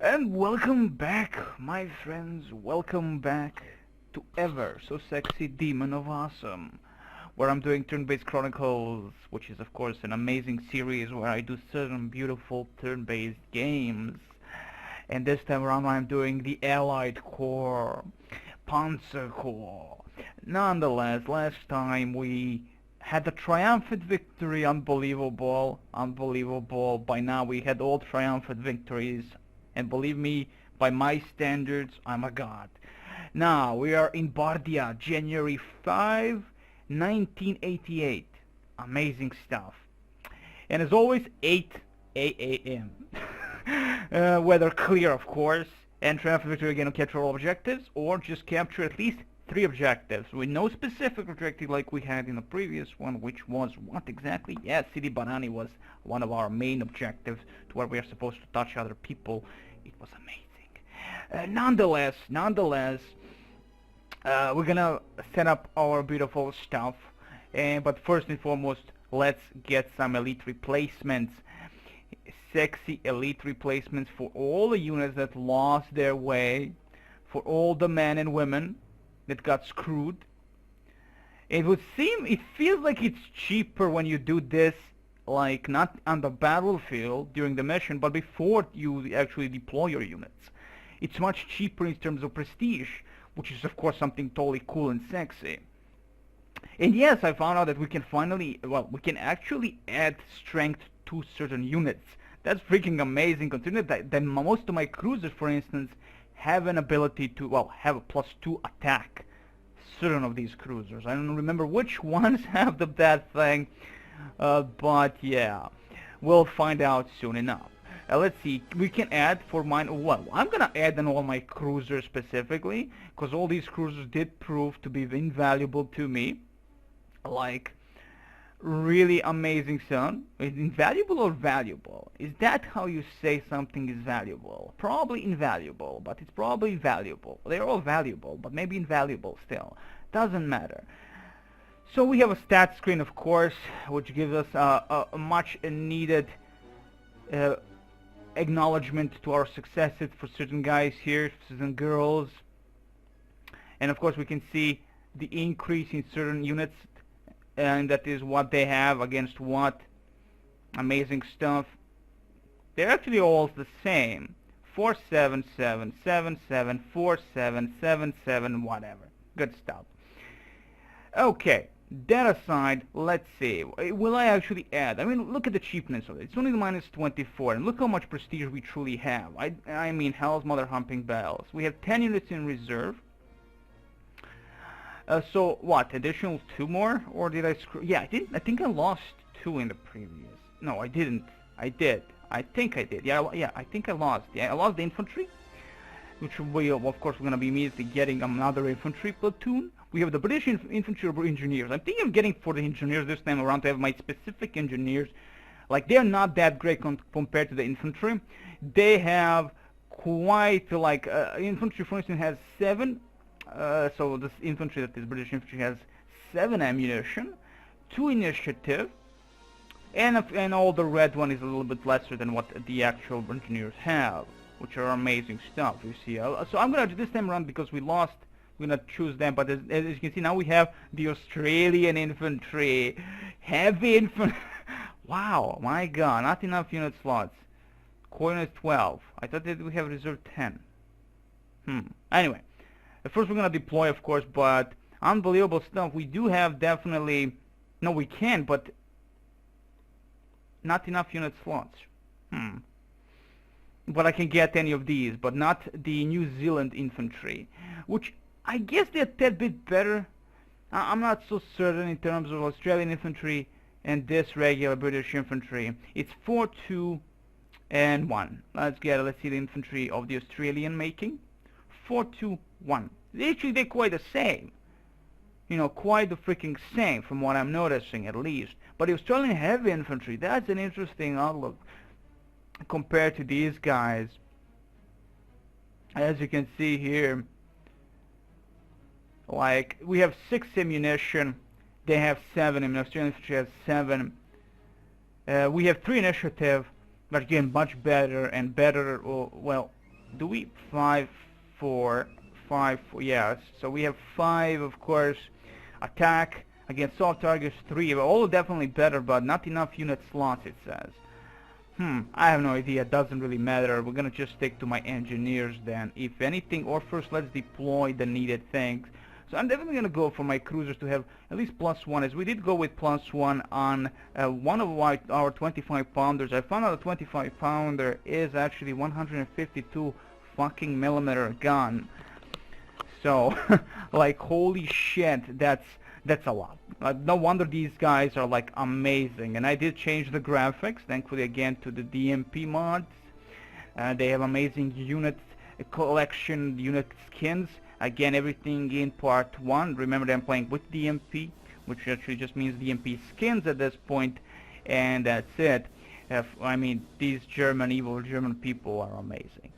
And welcome back, my friends. Welcome back to Ever So Sexy Demon of Awesome, where I'm doing turn-based Chronicles, which is of course an amazing series where I do certain beautiful turn-based games. And this time around I'm doing the Allied Corps, Panzer Corps. Nonetheless, last time we had a triumphant victory, unbelievable, unbelievable. By now we had all triumphant victories, and believe me, by my standards, I'm a god. Now we are in Bardia, January 5, 1988. Amazing stuff. And as always, 8 a.m. Weather clear, of course, and triumphant victory again to capture all objectives, or just capture at least 3 objectives, with no specific objective like we had in the previous one, which was what exactly? Yes, City Banani was one of our main objectives, to where we are supposed to touch other people. It was amazing. Nonetheless, we're gonna set up our beautiful stuff, but first and foremost, let's get some elite replacements. Sexy elite replacements for all the units that lost their way, for all the men and women that got screwed. It feels like it's cheaper when you do this, like not on the battlefield during the mission, but before you actually deploy your units. It's much cheaper in terms of prestige, which is of course something totally cool and sexy. And yes, I found out that we can actually add strength to certain units. That's freaking amazing, considering that most of my cruisers, for instance, have an ability to, have a +2 attack. Certain of these cruisers. I don't remember which ones have that thing, but yeah, we'll find out soon enough. Let's see, we can add for mine, I'm gonna add on all my cruisers specifically, because all these cruisers did prove to be invaluable to me. Like, really amazing son. Invaluable or valuable? Is that how you say something is valuable? Probably invaluable, but it's probably valuable. They're all valuable, but maybe invaluable still. Doesn't matter. So we have a stat screen, of course, which gives us a much needed acknowledgement to our successes for certain guys here, certain girls. And of course we can see the increase in certain units, and that is what they have against what. Amazing stuff. They're actually all the same. 47777 4777, whatever. Good stuff. Okay, that aside, let's see. Will I actually add? I mean, look at the cheapness of it. It's only -24, and look how much prestige we truly have. I mean, hell's mother humping bells. We have 10 units in reserve. So what? Additional 2 more, or did I screw? Yeah, I didn't. I think I lost 2 in the previous. No, I didn't. I did. I think I did. Yeah. I think I lost. Yeah, I lost the infantry, which we, of course, we're gonna be immediately getting another infantry platoon. We have the British infantry engineers. I'm thinking of getting for the engineers this time around to have my specific engineers. Like, they're not that great compared to the infantry. They have quite like infantry, for instance, has 7. So this infantry, that is British infantry, has 7 ammunition, 2 initiative, and all the red one is a little bit lesser than what the actual engineers have, which are amazing stuff, you see. So I'm gonna do this time around, because we lost, we're gonna choose them, but as you can see, now we have the Australian infantry, heavy infantry. Wow, my god, not enough unit slots. Core unit 12. I thought that we have reserved 10. Anyway. First we're gonna deploy, of course, but unbelievable stuff. We do have definitely, no, we can, but not enough unit slots. But I can get any of these, but not the New Zealand infantry, which I guess they're a tad bit better. I'm not so certain in terms of Australian infantry and this regular British infantry. It's 4, 2, and 1. Let's see the infantry of the Australian making. 4, 2, 1. Actually, they're quite the same. You know, quite the freaking same from what I'm noticing, at least. But the Australian heavy infantry, that's an interesting outlook compared to these guys. As you can see here, like, we have 6 ammunition, they have 7, and the Australian infantry has 7. We have 3 initiative, but again, much better and better, well, do we 5 4 5 4, yes, so we have 5, of course. Attack against soft targets 3, all definitely better, but not enough unit slots, it says. I have no idea, it doesn't really matter. We're gonna just stick to my engineers then, if anything. Or first let's deploy the needed things. So I'm definitely gonna go for my cruisers to have at least +1, as we did go with +1 on one of our 25 pounders. I found out a 25 pounder is actually 152 fucking millimeter gun. So like, holy shit, that's a lot. No wonder these guys are like amazing. And I did change the graphics, thankfully, again to the DMP mods. They have amazing unit collection, unit skins. Again, everything in part 1. Remember that I'm playing with DMP, which actually just means DMP skins at this point, and that's it. I mean, these evil German people are amazing.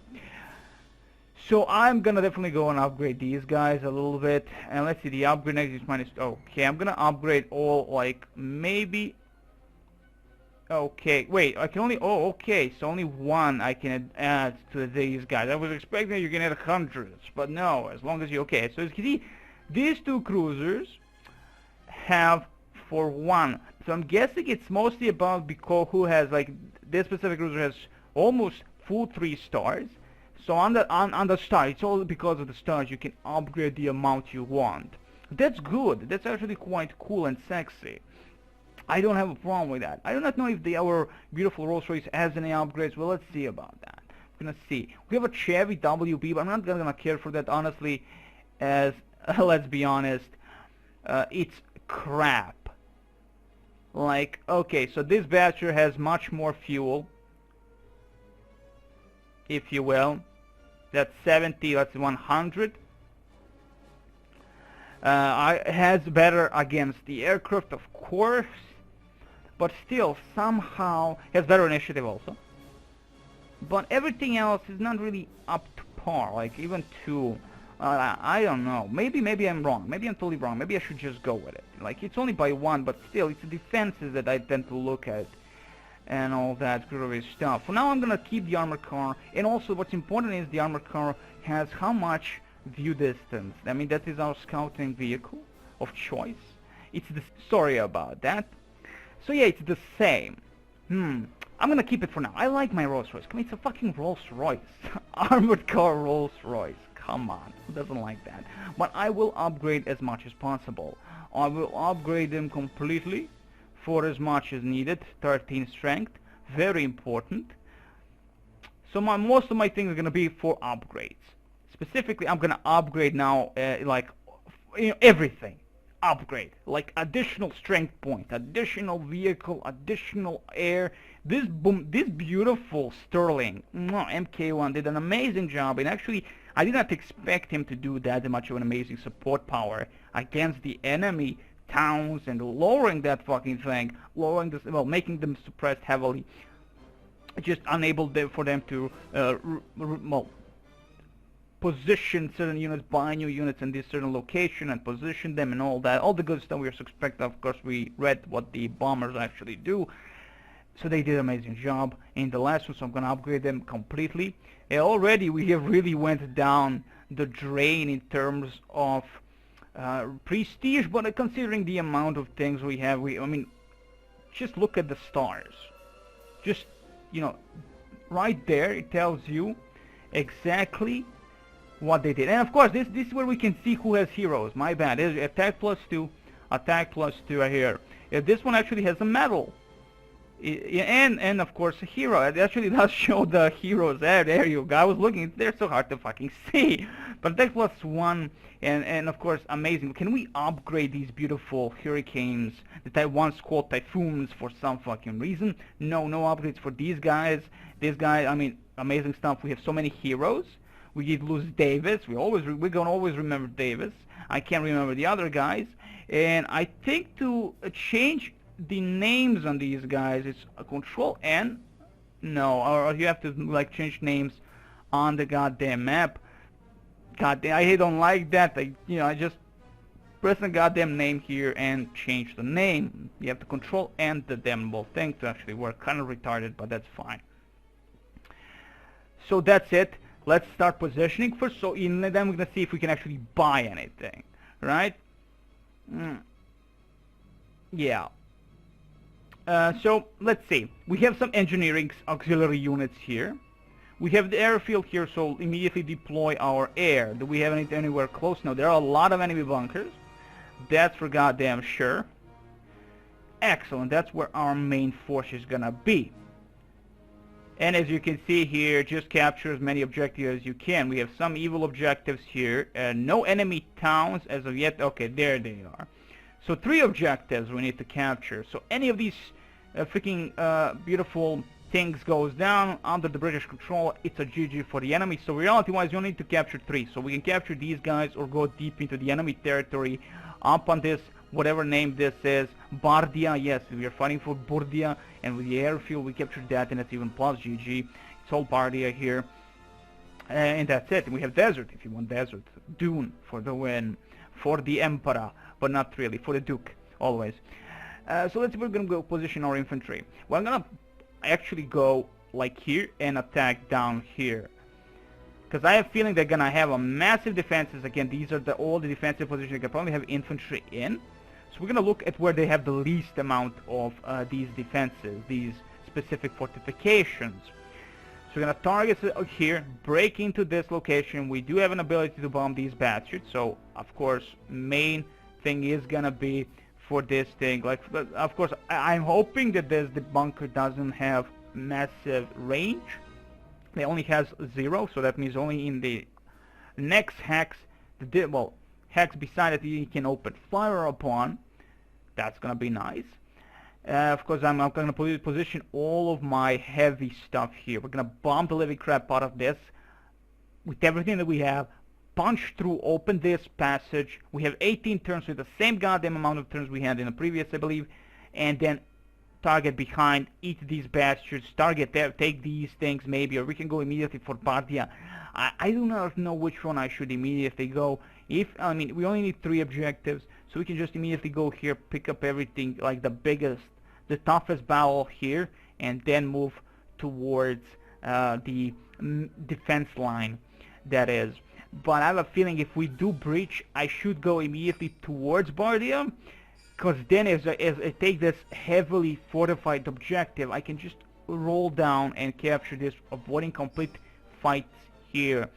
So I'm gonna definitely go and upgrade these guys a little bit. And let's see, the upgrade next is minus. Okay, I'm gonna upgrade all, like, maybe. Okay, wait, I can only. Oh, okay, so only one I can add to these guys. I was expecting you can add hundreds, but no, as long as you. Okay, so as you can see, these two cruisers have for 1. So I'm guessing it's mostly about because who has, like, this specific cruiser has almost full 3 stars. So on the star, it's all because of the stars. You can upgrade the amount you want. That's good. That's actually quite cool and sexy. I don't have a problem with that. I do not know if our beautiful Rolls-Royce has any upgrades. Well, let's see about that. We're gonna see. We have a Chevy WB, but I'm not gonna care for that, honestly, as let's be honest, it's crap. Like, okay, so this Badger has much more fuel, if you will. That's 70, that's 100. Has better against the aircraft, of course, but still somehow has better initiative also. But everything else is not really up to par, like even 2. I don't know. Maybe I'm wrong. Maybe I'm totally wrong. Maybe I should just go with it. Like, it's only by 1, but still, it's the defenses that I tend to look at. And all that groovy stuff. For now, I'm gonna keep the armor car, and also what's important is the armor car has how much view distance. I mean, that is our scouting vehicle of choice. It's the story about that. So yeah, it's the same. I'm gonna keep it for now. I like my Rolls-Royce. Come on, it's a fucking Rolls-Royce. Armored car Rolls-Royce. Come on, who doesn't like that? But I will upgrade as much as possible. I will upgrade them completely for as much as needed. 13 strength, very important. So most of my things are gonna be for upgrades. Specifically, I'm gonna upgrade now, like, everything. Upgrade, like additional strength point, additional vehicle, additional air. This beautiful Sterling MK1 did an amazing job, and actually, I did not expect him to do that much of an amazing support power against the enemy towns, and lowering that fucking thing, making them suppressed heavily, just unable for them to position certain units, buy new units in this certain location and position them and all that, all the good stuff we are suspect of. Of course, we read what the bombers actually do, so they did an amazing job in the last one, so I'm gonna upgrade them completely. And already we have really went down the drain in terms of prestige, but considering the amount of things we have, I mean, just look at the stars. Just, right there, it tells you exactly what they did. And of course, this is where we can see who has heroes. My bad. There's attack +2, attack +2 right here. This one actually has a medal. And of course a hero. It actually does show the heroes there you go. I was looking, they're so hard to fucking see. But attack +1, and of course amazing. Can we upgrade these beautiful hurricanes that I once called typhoons for some fucking reason? No upgrades for these guys. This guy, I mean, amazing stuff. We have so many heroes. We did lose Davis. We're gonna always remember Davis. I can't remember the other guys. And I think to change the names on these guys, it's a Control N. No, or you have to like change names on the goddamn map. Goddamn, I don't like that. I just press the goddamn name here and change the name. You have to Control N the damnable thing to actually work. Kind of retarded, but that's fine. So that's it. let's start positioning first, so then we're gonna see if we can actually buy anything, right? Yeah. So let's see. We have some engineering auxiliary units here. We have the airfield here, so immediately deploy our air. Do we have anything anywhere close? No, there are a lot of enemy bunkers. That's for goddamn sure. Excellent, that's where our main force is gonna be. And as you can see here, just capture as many objectives as you can. We have some evil objectives here. No enemy towns as of yet. Okay, there they are. So 3 objectives we need to capture. So any of these freaking beautiful things goes down under the British control, it's a GG for the enemy. So reality-wise, you only need to capture 3. So we can capture these guys or go deep into the enemy territory up on this, whatever name this is, Bardia. Yes, we are fighting for Burdia, and with the airfield we captured that, and it's even plus GG. It's all Bardia here, and that's it. And we have desert, if you want desert. Dune for the win, for the Emperor, but not really, for the Duke, always. So let's see, we're gonna go position our infantry. Well, I'm gonna actually go like here and attack down here, because I have a feeling they're gonna have a massive defenses. Again, these are all the defensive positions they can probably have infantry in. So we're gonna look at where they have the least amount of these defenses, these specific fortifications. So we're gonna target here, break into this location. We do have an ability to bomb these bastards, so of course main thing is gonna be for this thing. Like, of course, I'm hoping that the bunker doesn't have massive range. It only has 0, so that means only in the next hex, hex beside it you can open fire upon. That's gonna be nice. Of course, I'm gonna position all of my heavy stuff here. We're gonna bomb the living crap out of this with everything that we have. Punch through, open this passage. We have 18 turns with the same goddamn amount of turns we had in the previous, I believe. And then target behind, eat these bastards, target there, take these things maybe, or we can go immediately for Bardia. I do not know which one I should immediately go. We only need 3 objectives, so we can just immediately go here, pick up everything, like the biggest, the toughest battle here, and then move towards the defense line, that is. But I have a feeling if we do breach, I should go immediately towards Bardia, because then as I take this heavily fortified objective, I can just roll down and capture this, avoiding complete fights here.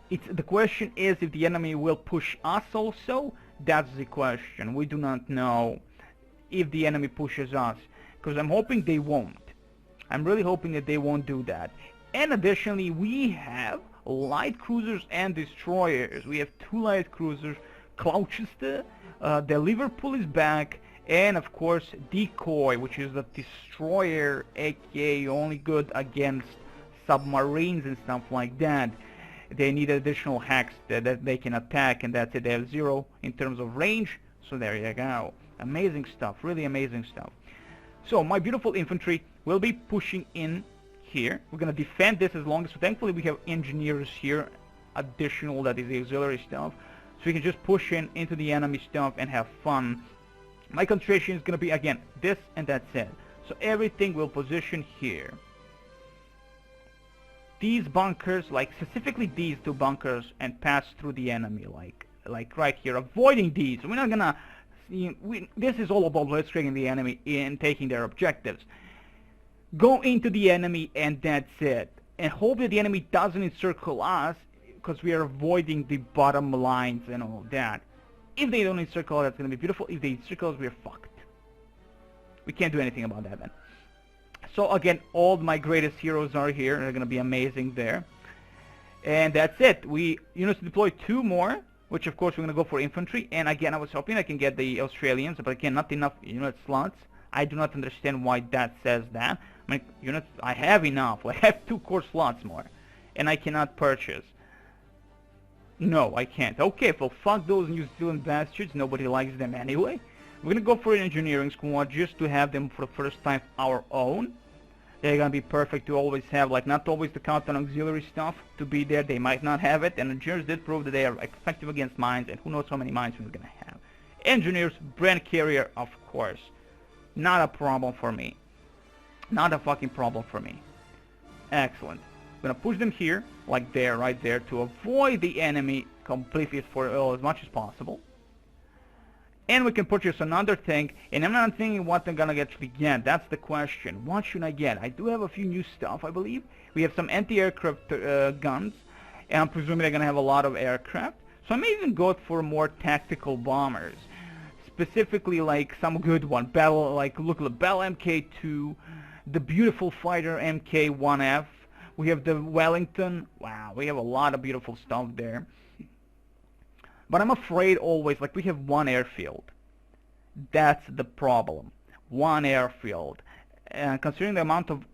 The question is if the enemy will push us also. That's the question. We do not know if the enemy pushes us, because I'm hoping they won't. I'm really hoping that they won't do that. And additionally, we have light cruisers and destroyers. We have 2 light cruisers, Gloucester, the Liverpool is back, and of course Decoy, which is a destroyer, aka only good against submarines and stuff like that. They need additional hacks that they can attack, and that's it. They have 0 in terms of range, so there you go. Amazing stuff, really amazing stuff. So my beautiful infantry will be pushing in here. We're gonna defend this as long as, thankfully we have engineers here, additional, that is the auxiliary stuff, so we can just push into the enemy stuff and have fun. My concentration is gonna be, again, this, and that's it. So everything will position here. These bunkers, like specifically these 2 bunkers, and pass through the enemy, like right here, avoiding these. We're not gonna, this is all about blitzkrieging the enemy and taking their objectives. Go into the enemy, and that's it. And hope that the enemy doesn't encircle us, because we are avoiding the bottom lines and all that. If they don't encircle, that's going to be beautiful. If they encircle us, we're fucked. We can't do anything about that then. So again, all my greatest heroes are here. They're going to be amazing there. And that's it. Units deploy 2 more, which of course we're going to go for infantry. And again, I was hoping I can get the Australians, but again, not enough unit slots. I do not understand why that says that. I mean, units, I have enough. I have 2 core slots more, and I cannot purchase. No, I can't. Okay, well, fuck those New Zealand bastards. Nobody likes them anyway. We're gonna go for an engineering squad just to have them for the first time our own. They're gonna be perfect to always have, like, not always the counter auxiliary stuff to be there. They might not have it, and engineers did prove that they are effective against mines, and who knows how many mines we're gonna have. Engineers, brand carrier, of course. Not a problem for me. Not a fucking problem for me. Excellent. I'm gonna push them here, like there, right there, to avoid the enemy completely for as much as possible. And we can purchase another thing, and I'm not thinking what I'm gonna actually get. That's the question. What should I get? I do have a few new stuff, I believe. We have some anti-aircraft guns, and I'm presuming they're gonna have a lot of aircraft. So I may even go for more tactical bombers, specifically like some good one. Battle, like look at the Bell MK2, the beautiful fighter MK1F. We have the Wellington. Wow, we have a lot of beautiful stuff there. But I'm afraid always, like we have one airfield. That's the problem. One airfield. And considering the amount of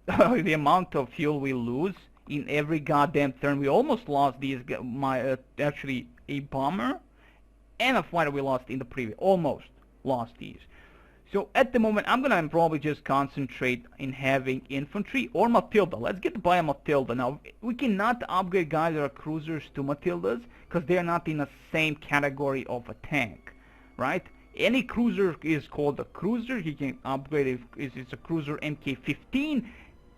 the amount of fuel we lose in every goddamn turn, we almost lost these. Actually a bomber and a fighter we lost in the previous. Almost lost these. So at the moment, I'm gonna probably just concentrate in having infantry or Matilda. Let's get to buy a Matilda. Now, we cannot upgrade guys that are cruisers to Matildas because they're not in the same category of a tank, right? Any cruiser is called a cruiser. He can upgrade if it's a cruiser MK-15.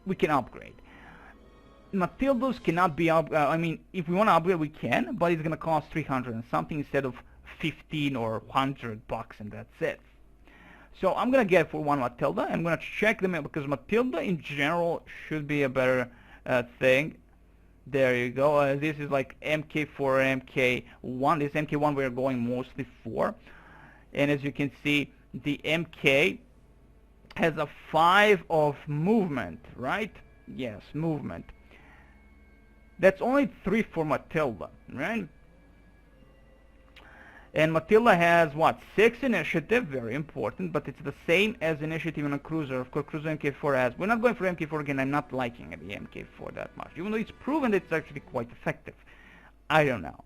We can upgrade. Matildas cannot be I mean, if we want to upgrade, we can, but it's gonna cost 300 and something instead of 15 or 100 bucks, and that's it. So I'm gonna get for one Matilda. I'm gonna check them out because Matilda in general should be a better thing. There you go. This is like MK4 and MK1. This MK1 we're going mostly for. And as you can see, the MK has a 5 of movement, right? Yes, movement. That's only 3 for Matilda, right? And Matilda has, what, 6 initiative, very important, but it's the same as initiative in a cruiser. Of course, cruiser MK4 has. We're not going for MK4 again. I'm not liking the MK4 that much, even though it's proven that it's actually quite effective. I don't know.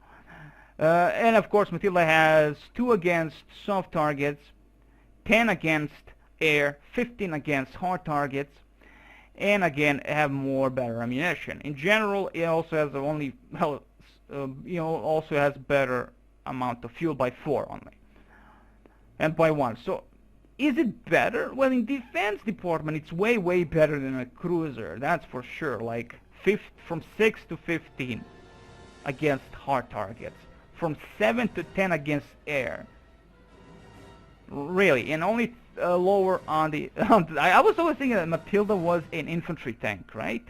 And of course, Matilda has 2 against soft targets, 10 against air, 15 against hard targets, and again, have more better ammunition. In general, it also has only, well, also has better amount of fuel by 4 only, and by 1. So is it better? Well, in defense department it's way better than a cruiser, that's for sure. Like from 6 to 15 against hard targets, from 7 to 10 against air, really, and only lower on the I was always thinking that Matilda was an infantry tank, right?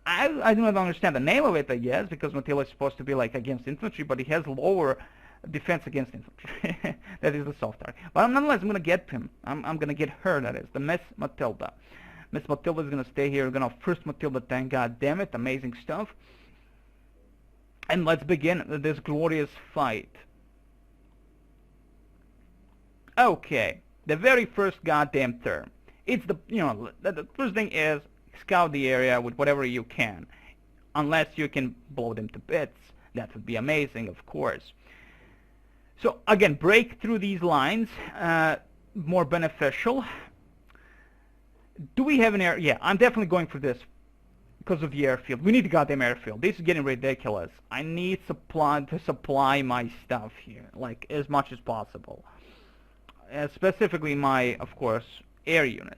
I do not understand the name of it, I guess, because Matilda is supposed to be like against infantry, but it has lower defense against infantry. That is the soft target. But nonetheless, I'm going to get him. I'm going to get her, that is, the Miss Matilda. Miss Matilda is going to stay here. We're going to first Matilda tank. God damn it, amazing stuff. And let's begin this glorious fight. Okay, the very first goddamn turn. It's the, the first thing is scout the area with whatever you can, unless you can blow them to bits. That would be amazing, of course. So again, break through these lines, more beneficial. Do we have an air? Yeah, I'm definitely going for this because of the airfield. We need the goddamn airfield. This is getting ridiculous. I need to supply my stuff here, like as much as possible. Specifically my, of course, air units.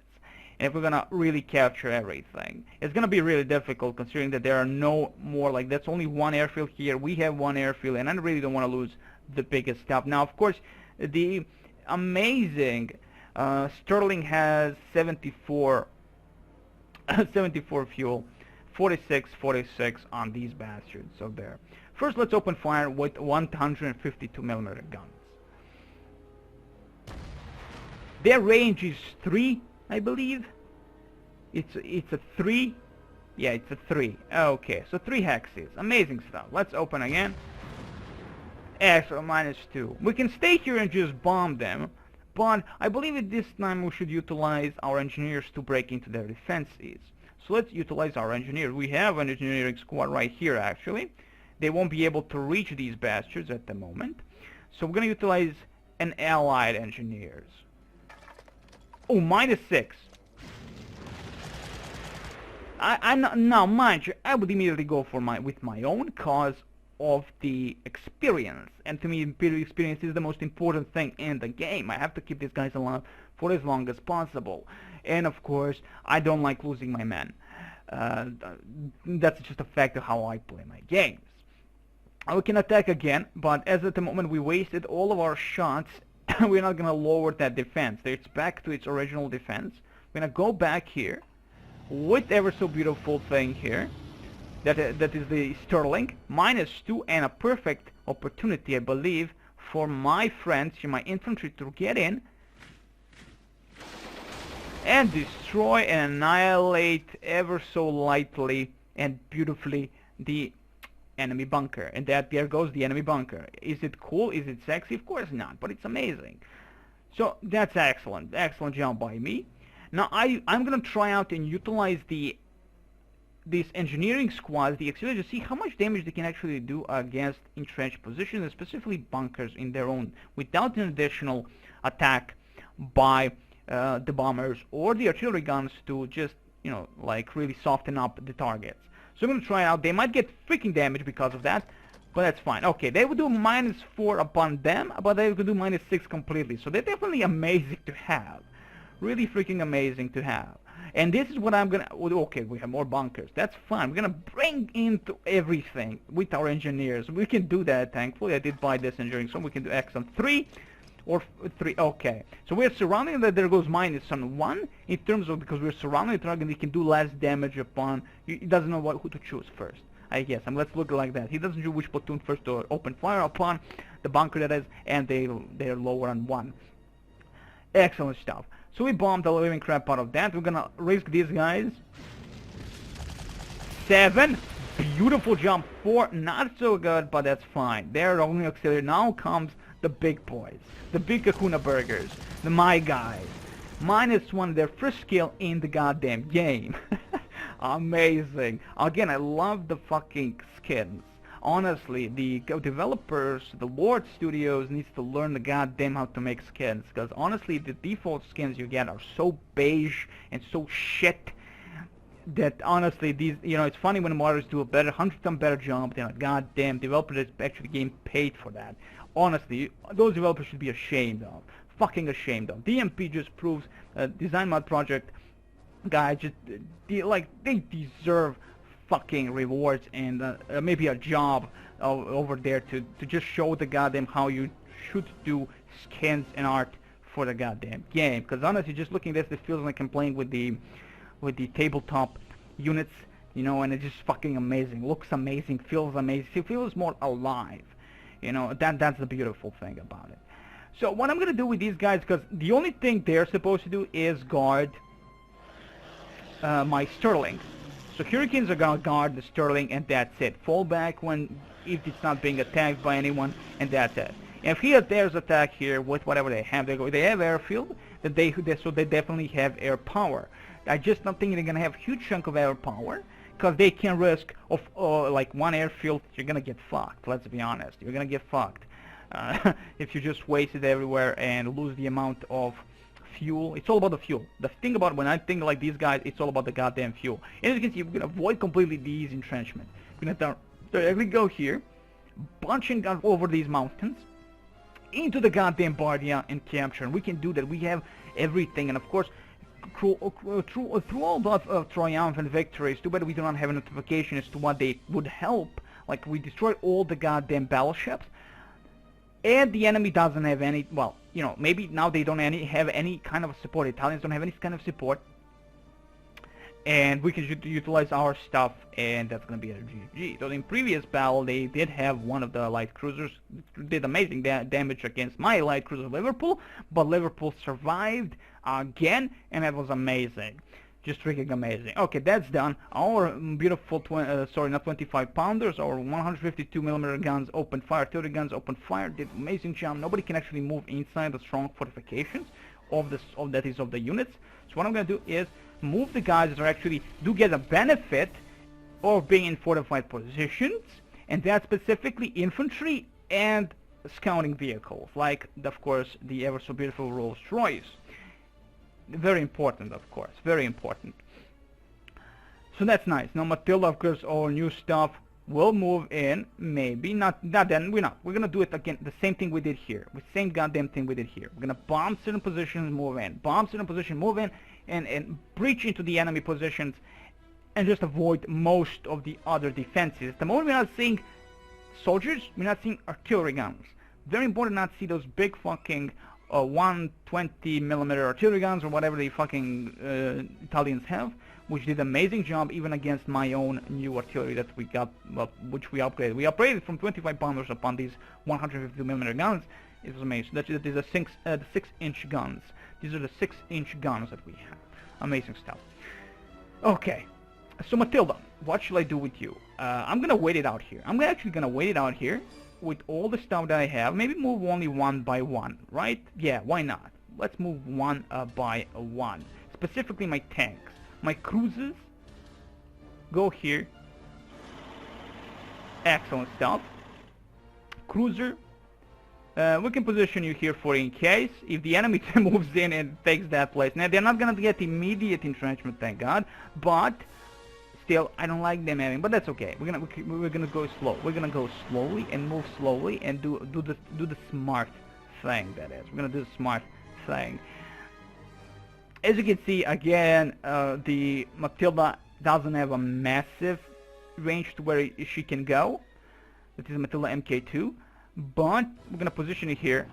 And if we're gonna really capture everything, it's gonna be really difficult considering that there are no more, like that's only one airfield here. We have one airfield, and I really don't want to lose the biggest stuff. Now, of course, the amazing Sterling has 74 fuel, 46 on these bastards. So there. First, let's open fire with 152mm guns. Their range is 3, I believe. It's a 3. Yeah, it's a 3. Okay, so 3 hexes. Amazing stuff. Let's open again. So -2. We can stay here and just bomb them, but I believe at this time we should utilize our engineers to break into their defenses. So let's utilize our engineers. We have an engineering squad right here, actually. They won't be able to reach these bastards at the moment. So we're going to utilize an allied engineers. Oh, -6. Now, mind you, I would immediately go for with my own cause of the experience. And to me, experience is the most important thing in the game. I have to keep these guys alive for as long as possible. And of course, I don't like losing my men. That's just a fact of how I play my games. We can attack again, but as at the moment we wasted all of our shots, we're not going to lower that defense. It's back to its original defense. We're going to go back here with ever so beautiful thing here. That is the Sterling, -2, and a perfect opportunity, I believe, for my friends, my infantry, to get in and destroy and annihilate ever so lightly and beautifully the enemy bunker. And there goes the enemy bunker. Is it cool? Is it sexy? Of course not, but it's amazing. So that's excellent. Excellent job by me. Now I'm gonna try out and utilize these engineering squads, the auxiliaries, to see how much damage they can actually do against entrenched positions, and specifically bunkers in their own, without an additional attack by the bombers or the artillery guns to just, you know, like really soften up the targets. So I'm going to try it out. They might get freaking damage because of that, but that's fine. Okay, they would do -4 upon them, but they could do -6 completely. So they're definitely amazing to have. Really freaking amazing to have. And this is what I'm gonna, okay, we have more bunkers, that's fine. We're gonna bring into everything with our engineers. We can do that, thankfully. I did buy this engineering, so we can do X on 3 or 3, okay. So we're surrounding that, there goes -1 in terms of, because we're surrounding the target, he can do less damage upon, he doesn't know who to choose first, I guess. And let's look like that. He doesn't choose which platoon first to open fire upon, the bunker that is, and they're lower on 1. Excellent stuff. So we bombed the living crap out of that. We're gonna risk these guys. 7. Beautiful jump. 4. Not so good, but that's fine. They're only auxiliary. Now comes the big boys. The big Kahuna burgers. My guys. -1, their first kill in the goddamn game. Amazing. Again, I love the fucking skins. Honestly, the developers, the Lord Studios, needs to learn the goddamn how to make skins, because honestly, the default skins you get are so beige and so shit that honestly, these, you know, it's funny when modders do a 100% better job than a goddamn developer that's actually getting paid for that. Honestly, those developers should be ashamed of. Fucking ashamed of. DMP just proves, Design Mod Project guys just, they deserve fucking rewards and maybe a job over there to just show the goddamn how you should do skins and art for the goddamn game. Because honestly, just looking at this, it feels like I'm playing with the tabletop units, you know, and it's just fucking amazing. Looks amazing, feels amazing. It feels more alive, you know. That's the beautiful thing about it. So what I'm gonna do with these guys, because the only thing they're supposed to do is guard my Sterling. So Hurricanes are gonna guard the Sterling, and that's it. Fall back if it's not being attacked by anyone, and that's it. And if he dares attack here with whatever they have, they have airfield, so they definitely have air power. I just don't think they're gonna have a huge chunk of air power, because they can risk of like one airfield. You're gonna get fucked. Let's be honest. You're gonna get fucked if you just waste it everywhere and lose the amount of fuel. It's all about the fuel. The thing about when I think like these guys, it's all about the goddamn fuel. And as you can see, we're gonna avoid completely these entrenchments. We're gonna directly go here, bunching over these mountains into the goddamn Bardia and capture. And we can do that. We have everything, and of course, through all that triumphant victories, too bad we do not have a notification as to what they would help. Like, we destroyed all the goddamn battleships, and the enemy doesn't have any, well, you know, maybe now they don't have any kind of support. Italians don't have any kind of support. And we can utilize our stuff, and that's going to be a GG. So in previous battle, they did have one of the light cruisers, did amazing damage against my light cruiser Liverpool, but Liverpool survived again, and that was amazing. Just freaking amazing. Okay, that's done. Our beautiful, not 25 pounders, our 152mm guns opened fire, 30 guns opened fire, did amazing job. Nobody can actually move inside the strong fortifications of the units. So what I'm going to do is move the guys that are actually do get a benefit of being in fortified positions, and that's specifically infantry and scouting vehicles, like, of course, the ever so beautiful Rolls Royce. Very important, of course, very important. So that's nice. Now Matilda, of course, all new stuff will move in. Maybe not then. We're gonna do it again, the same thing we did here, the same goddamn thing we did here. We're gonna bomb certain positions, move in, bomb certain position, move in, and breach into the enemy positions, and just avoid most of the other defenses. At the moment we're not seeing soldiers, we're not seeing artillery guns. Very important not to see those big fucking 120mm artillery guns or whatever the fucking Italians have, which did an amazing job even against my own new artillery that we got, well, which we upgraded. We upgraded from 25 pounders upon these 150mm guns. It was amazing. That is the 6-inch guns. These are the 6-inch guns that we have. Amazing stuff. Okay, so Matilda, what should I do with you? I'm gonna wait it out here. I'm actually gonna wait it out here with all the stuff that I have. Maybe move only one by one, right? Yeah, why not? Let's move one by one. Specifically my tanks. My cruisers go here. Excellent stuff. Cruiser, we can position you here for in case if the enemy moves in and takes that place. Now they're not gonna get immediate entrenchment, thank God, but still I don't like them having. But that's okay. We're gonna go slow. We're gonna go slowly and move slowly and do the smart thing. That is, we're gonna do the smart thing. As you can see, again, the Matilda doesn't have a massive range to where she can go. That is Matilda MK2, but we're gonna position it here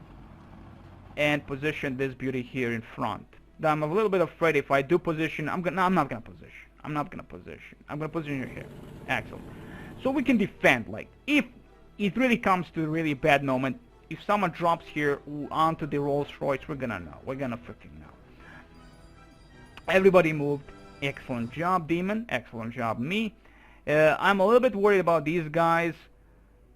and position this beauty here in front. Now, I'm a little bit afraid if I do position, I'm not gonna position. I'm gonna position her here. Excellent. So we can defend. Like if it really comes to a really bad moment, if someone drops here onto the Rolls Royce, we're gonna know. We're gonna freaking know. Everybody moved. Excellent job, Demon. Excellent job, me. I'm a little bit worried about these guys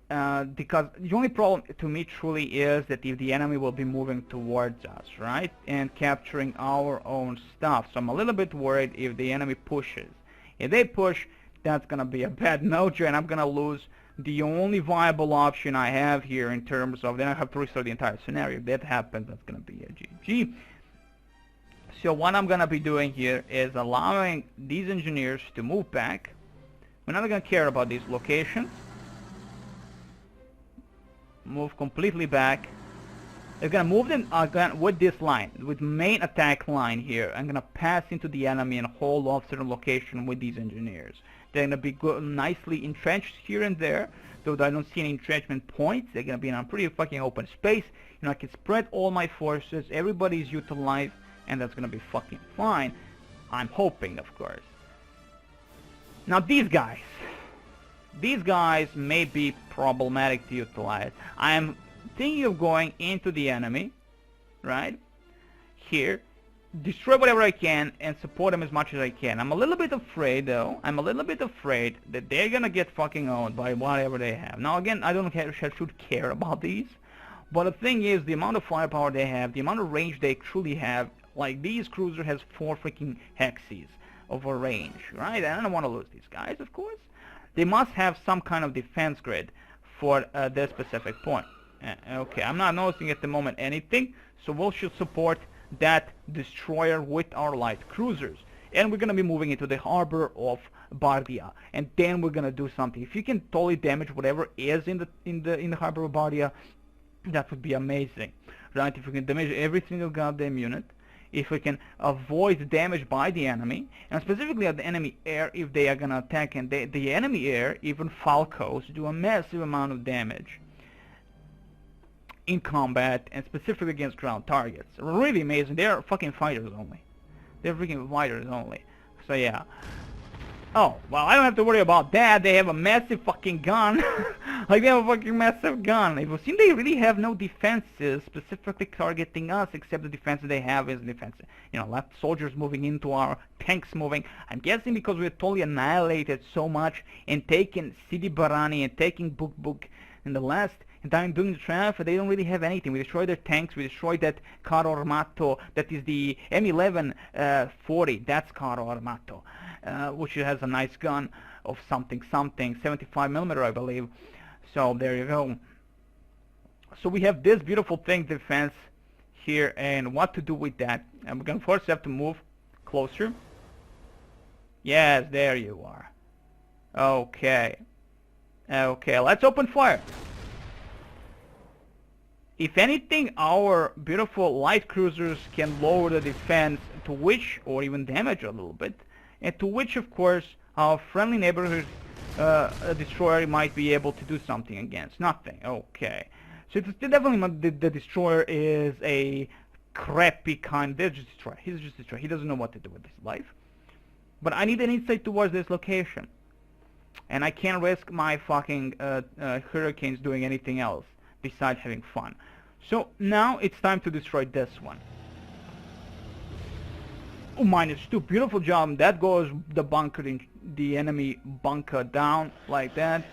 because the only problem to me truly is that if the enemy will be moving towards us, right, and capturing our own stuff. So I'm a little bit worried if the enemy pushes. If they push, that's gonna be a bad mojo, and I'm gonna lose the only viable option I have here in terms of. Then I have to restart the entire scenario. If that happens, that's gonna be a GG. So what I'm gonna be doing here is allowing these engineers to move back. We're not gonna care about these locations. Move completely back. We're gonna move them again with this line, with main attack line here. I'm gonna pass into the enemy and hold off certain location with these engineers. They're gonna be nicely entrenched here and there, though I don't see any entrenchment points. They're gonna be in a pretty fucking open space. You know, I can spread all my forces. Everybody's utilized. And that's gonna be fucking fine. I'm hoping, of course. Now these guys may be problematic to utilize. I'm thinking of going into the enemy, right? Here, destroy whatever I can and support them as much as I can. I'm a little bit afraid though. I'm a little bit afraid that they're gonna get fucking owned by whatever they have. Now again, I don't should care about these. But the thing is, the amount of firepower they have, the amount of range they truly have. Like these cruiser has 4 freaking hexes of a range, right? And I don't want to lose these guys, of course. They must have some kind of defense grid for this specific point. Okay, I'm not noticing at the moment anything, so we should support that destroyer with our light cruisers. And we're gonna be moving into the harbor of Bardia, and then we're gonna do something. If you can totally damage whatever is in the harbor of Bardia, that would be amazing, right? If we can damage every single goddamn unit. If we can avoid damage by the enemy, and specifically at the enemy air if they are gonna attack, and the enemy air, even Falcos, do a massive amount of damage in combat, and specifically against ground targets. Really amazing. They're fucking fighters only. They're freaking fighters only. So yeah. Oh, well, I don't have to worry about that. They have a massive fucking gun. Like, they have a fucking massive gun. It seems they really have no defenses specifically targeting us, except the defense they have is defense. You know, left soldiers moving into our tanks moving. I'm guessing because we're totally annihilated so much and taken Sidi Barani and taking Buk in the last time doing the triumph, they don't really have anything. We destroyed their tanks, we destroyed that Carro Armato, that is the M1140, that's Carro Armato. Which has a nice gun of something, 75mm I believe. So there you go. So we have this beautiful thing, defense here, and what to do with that. And we're gonna first have to move closer. Yes, there you are. Okay. Okay, let's open fire. If anything, our beautiful light cruisers can lower the defense, to which, or even damage a little bit, and to which, of course, Our friendly neighborhood destroyer might be able to do something against. Nothing. Okay. So it's definitely the destroyer is a crappy kind. They're just destroyer. He's just destroyer. He doesn't know what to do with his life. But I need an insight towards this location. And I can't risk my fucking hurricanes doing anything else besides having fun. So now it's time to destroy this one. Oh, -2. Beautiful job. That goes the bunker, the enemy bunker down like that.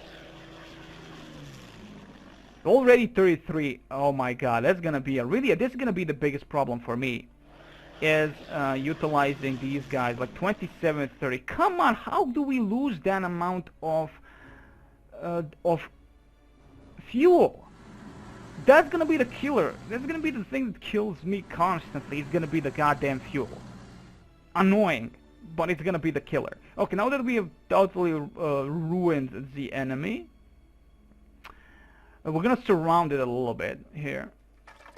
Already 33. Oh my god, that's gonna be this is gonna be the biggest problem for me. Is utilizing these guys like 27, 30. Come on, how do we lose that amount of fuel? That's gonna be the killer. That's gonna be the thing that kills me constantly. It's gonna be the goddamn fuel. Annoying, but it's gonna be the killer. Okay, now that we have totally ruined the enemy, we're gonna surround it a little bit here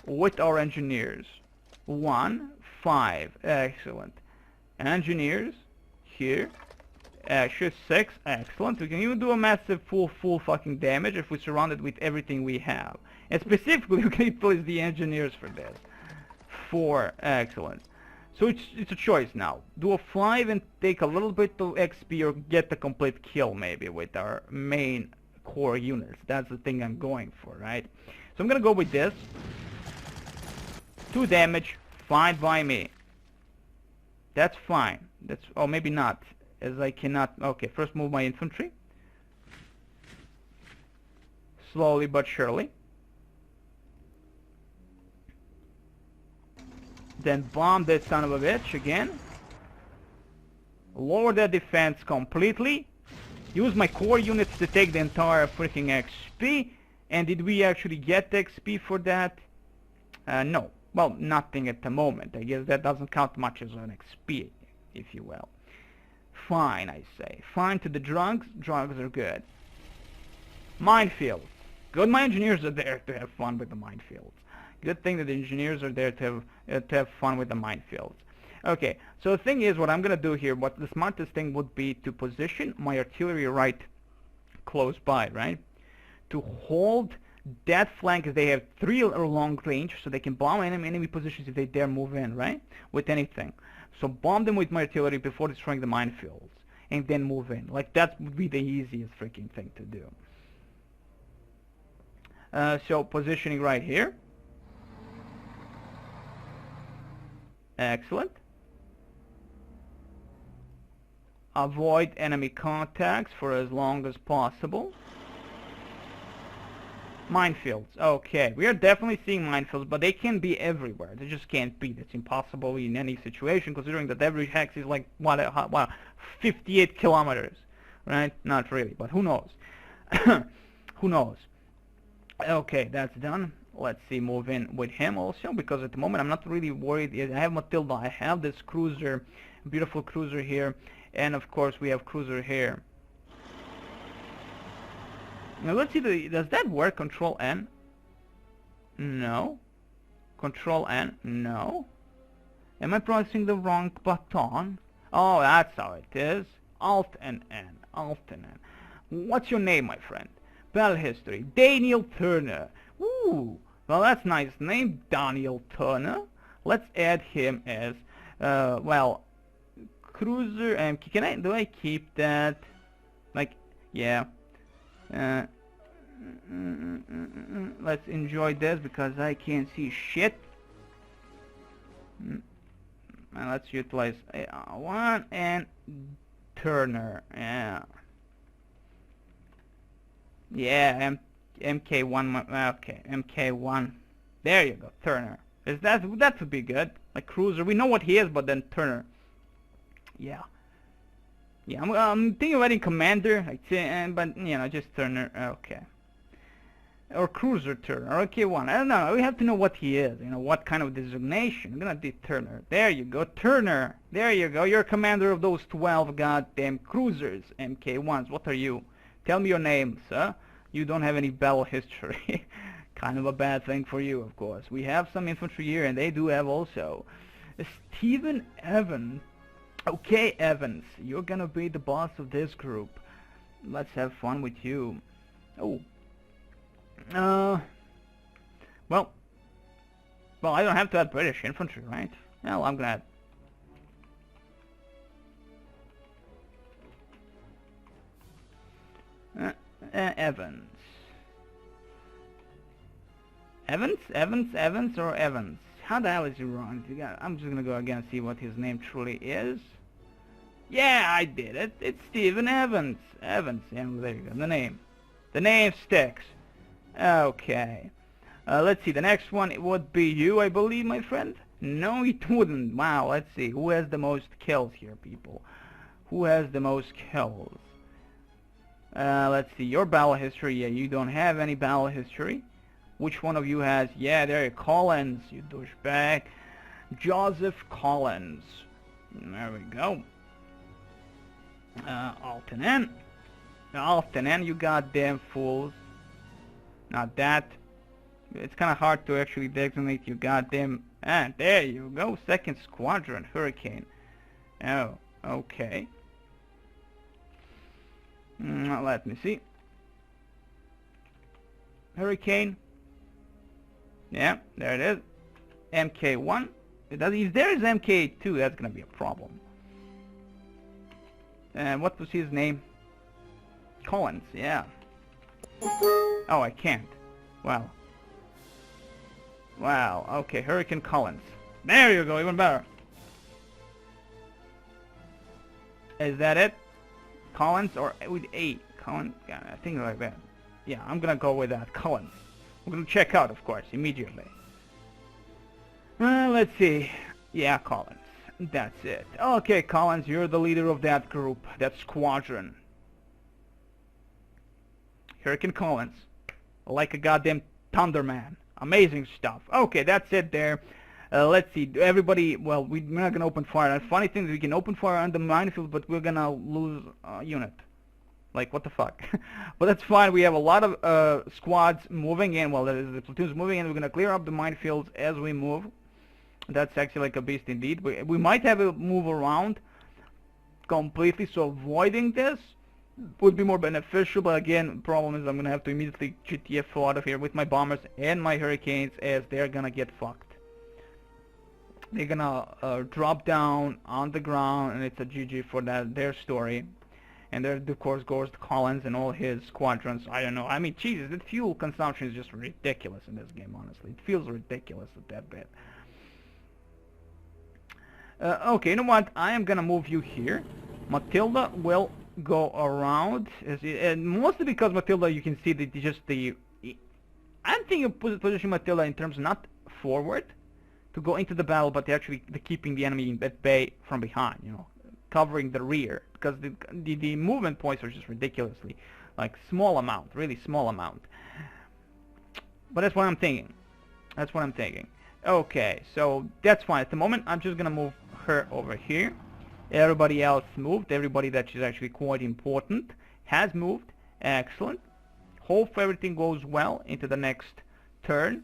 with our engineers. 1, 5, excellent. Engineers here, extra 6, excellent. We can even do a massive full fucking damage if we surround it with everything we have. And specifically, we can utilize the engineers for this. 4, excellent. So it's a choice now. Do a 5 and take a little bit of XP or get the complete kill maybe with our main core units. That's the thing I'm going for, right? So I'm gonna go with this. 2 damage, fine by me. That's fine. That's, oh, maybe not, as I cannot. Okay, first move my infantry. Slowly but surely. Then bomb that son of a bitch again. Lower their defense completely. Use my core units to take the entire freaking XP. And did we actually get the XP for that? No. Well, nothing at the moment. I guess that doesn't count much as an XP, if you will. Fine, I say. Fine to the drugs. Drugs are good. Minefields. Good, my engineers are there to have fun with the minefields. Good thing that the engineers are there to have fun with the minefields. Okay, so the thing is, what I'm going to do here, what the smartest thing would be to position my artillery right close by, right? To hold that flank, as they have 3 long range, so they can bomb enemy positions if they dare move in, right? With anything. So bomb them with my artillery before destroying the minefields, and then move in. Like, that would be the easiest freaking thing to do. So positioning right here. Excellent. Avoid enemy contacts for as long as possible. Minefields. Okay, we are definitely seeing minefields, but they can be everywhere. They just can't be. That's impossible in any situation, considering that every hex is like, what 58 kilometers, right? Not really, but who knows? Who knows? Okay, that's done. Let's see, move in with him also, because at the moment I'm not really worried. I have Matilda, I have this cruiser, beautiful cruiser here, and of course we have cruiser here. Now let's see, does that work? Control N? No. Control N? No. Am I pressing the wrong button? Oh, that's how it is. Alt and N. Alt and N. What's your name, my friend? Battle history. Daniel Turner. Ooh. Well, that's nice name, Daniel Turner. Let's add him as, well, cruiser. And do I keep that? Like, yeah. Let's enjoy this because I can't see shit. And let's utilize one and Turner. Yeah. Yeah. MK1, okay, MK1. There you go, Turner. That would be good. Like cruiser, we know what he is, but then Turner. Yeah. Yeah, I'm thinking of adding commander, but you know, just Turner. Okay. Or cruiser Turner, or MK1. I don't know. We have to know what he is. You know, what kind of designation. I'm gonna do Turner. There you go, Turner. There you go. You're commander of those 12 goddamn cruisers, MK1s. What are you? Tell me your name, sir. You don't have any battle history. Kind of a bad thing for you, of course. We have some infantry here, and they do have also. Stephen Evans. Okay, Evans, you're gonna be the boss of this group. Let's have fun with you. Oh. Well, I don't have to add British infantry, right? Well, I'm gonna add Evans. Evans, or Evans? How the hell is he wrong? I'm just gonna go again and see what his name truly is. Yeah, I did it. It's Stephen Evans. Evans, yeah, there you go. The name sticks. Okay. Let's see. The next one it would be you, I believe, my friend. No, it wouldn't. Wow. Let's see. Who has the most kills here, people? Who has the most kills? Let's see. Your battle history. Yeah, you don't have any battle history. Which one of you has? Yeah, there you go. Collins, you douchebag. Joseph Collins. There we go. Alt-10. Alt-10, you goddamn fools. Not that. It's kind of hard to actually designate you goddamn... Ah, there you go. 2nd Squadron, Hurricane. Oh, okay. Let me see. Hurricane. Yeah, there it is. MK1. If there is MK2, that's gonna be a problem. And what was his name? Collins, yeah. Oh, I can't. Wow. Wow, okay, Hurricane Collins. There you go, even better. Is that it? Collins or with A? Collins? Yeah, I think like that. Yeah, I'm gonna go with that. Collins. We're gonna check out, of course, immediately. Let's see. Yeah, Collins. That's it. Okay, Collins, you're the leader of that group, that squadron. Hurricane Collins. Like a goddamn Thunderman. Amazing stuff. Okay, that's it there. Let's see. Everybody, well, we're not gonna open fire. The funny thing is we can open fire on the minefield, but we're gonna lose a unit. Like, what the fuck? But that's fine. We have a lot of squads moving in. Well, the platoons moving in. We're gonna clear up the minefields as we move. That's actually like a beast indeed. We might have a move around completely, so avoiding this would be more beneficial. But again, the problem is I'm gonna have to immediately GTFO out of here with my bombers and my hurricanes, as they're gonna get fucked. They're gonna drop down on the ground, and it's a GG for their story. And there, of course, goes Collins and all his squadrons. I don't know. I mean, Jesus, the fuel consumption is just ridiculous in this game, honestly. It feels ridiculous at that bit. Okay, you know what? I am gonna move you here. Matilda will go around, and mostly because Matilda, you can see that just the... I'm thinking of positioning Matilda in terms of not forward to go into the battle, but actually keeping the enemy at bay from behind, you know, covering the rear, because the movement points are just ridiculously, like, small amount, really small amount. But that's what I'm thinking. That's what I'm thinking. Okay, so that's fine. At the moment, I'm just gonna move her over here. Everybody else moved. Everybody that is actually quite important has moved. Excellent. Hope everything goes well into the next turn.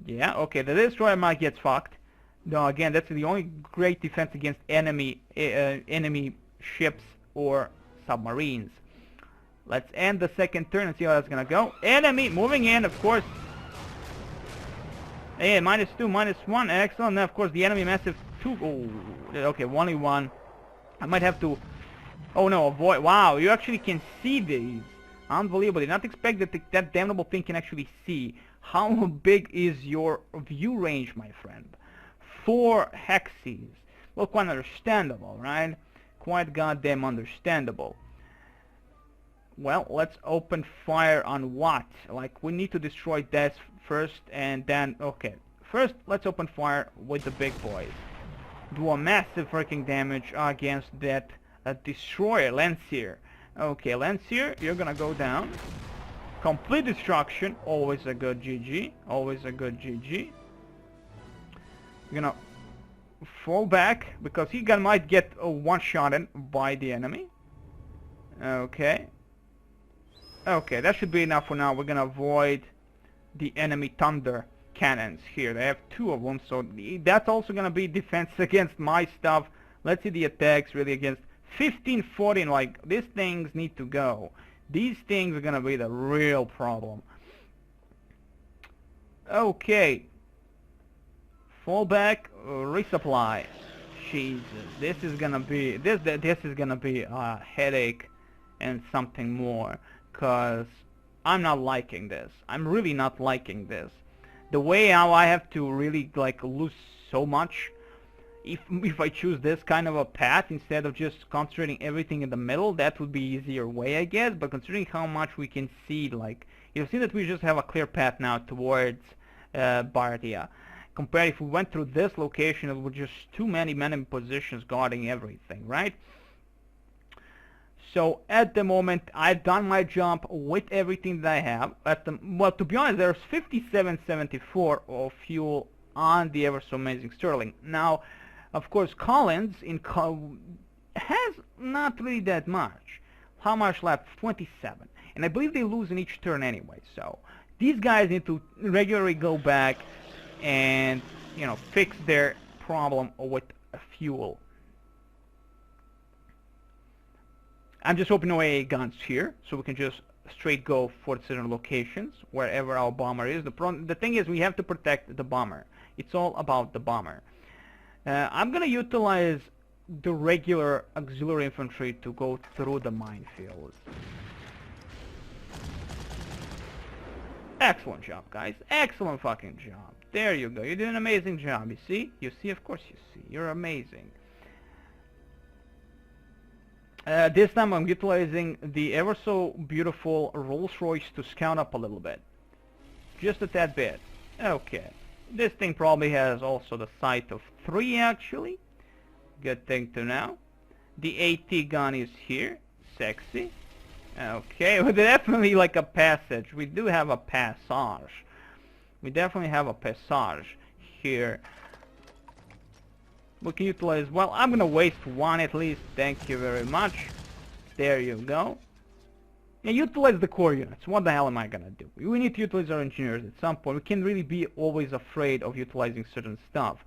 Yeah, okay, the destroyer might get fucked. No, again, that's the only great defense against enemy ships or submarines. Let's end the second turn and see how that's gonna go. Enemy moving in, of course. Hey, -2, -1, excellent. Now, of course, the enemy massive 2. Oh, okay, only 1. I might have to... Oh no, avoid... Wow, you actually can see these. Unbelievable. Did not expect that that damnable thing can actually see. How big is your view range, my friend? 4 hexes. Well, quite understandable, right? Quite goddamn understandable. Well, let's open fire on what? Like, we need to destroy this first, and then... Okay. First, let's open fire with the big boys. Do a massive freaking damage against that destroyer, Lancier. Okay, Lancier, you're gonna go down. Complete destruction. Always a good GG. Always a good GG. You're gonna fall back, because he might get one-shotted by the enemy. Okay. Okay, that should be enough for now. We're gonna avoid the enemy thunder cannons here. They have 2 of them, so that's also gonna be defense against my stuff, Let's see the attacks really against 15-14. Like, these things need to go. These things are gonna be the real problem. Okay. Fall back, resupply. Jesus, this is gonna be a headache and something more, cause I'm not liking this. I'm really not liking this. The way how I have to really like lose so much, if I choose this kind of a path instead of just concentrating everything in the middle, that would be easier way, I guess. But considering how much we can see, like, you'll see that we just have a clear path now towards Bardia. Compared if we went through this location, it would just too many positions guarding everything, right? So at the moment, I've done my job with everything that I have. Well, to be honest, there's 57.74 of fuel on the ever so amazing Sterling. Now, of course, Collins has not really that much. How much left? 27. And I believe they lose in each turn anyway. So these guys need to regularly go back and, you know, fix their problem with fuel. I'm just hoping no AA guns here, so we can just straight go for certain locations wherever our bomber is. The thing is, we have to protect the bomber. It's all about the bomber. I'm gonna utilize the regular auxiliary infantry to go through the minefield. Excellent job, guys. Excellent fucking job. There you go. You did an amazing job. You see? You see? Of course you see. You're amazing. This time I'm utilizing the ever so beautiful Rolls-Royce to scout up a little bit. Just a tad bit. Okay. This thing probably has also the sight of 3 actually. Good thing to know. The AT gun is here. Sexy. Okay, well, definitely like a passage. We do have a passage. We definitely have a passage here. We can utilize, well, I'm gonna waste one at least. Thank you very much. There you go. And utilize the core units. What the hell am I gonna do? We need to utilize our engineers at some point. We can't really be always afraid of utilizing certain stuff.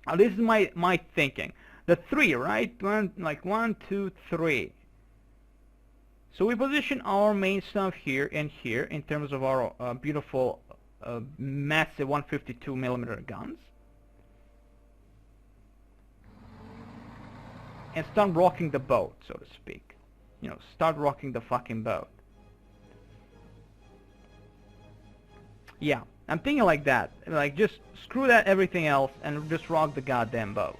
Now, this is my thinking. The 3, right? Like 1, 2, 3. So we position our main stuff here and here in terms of our beautiful, massive 152mm guns. And start rocking the boat, so to speak. You know, start rocking the fucking boat. Yeah, I'm thinking like that. Like, just screw that everything else and just rock the goddamn boat.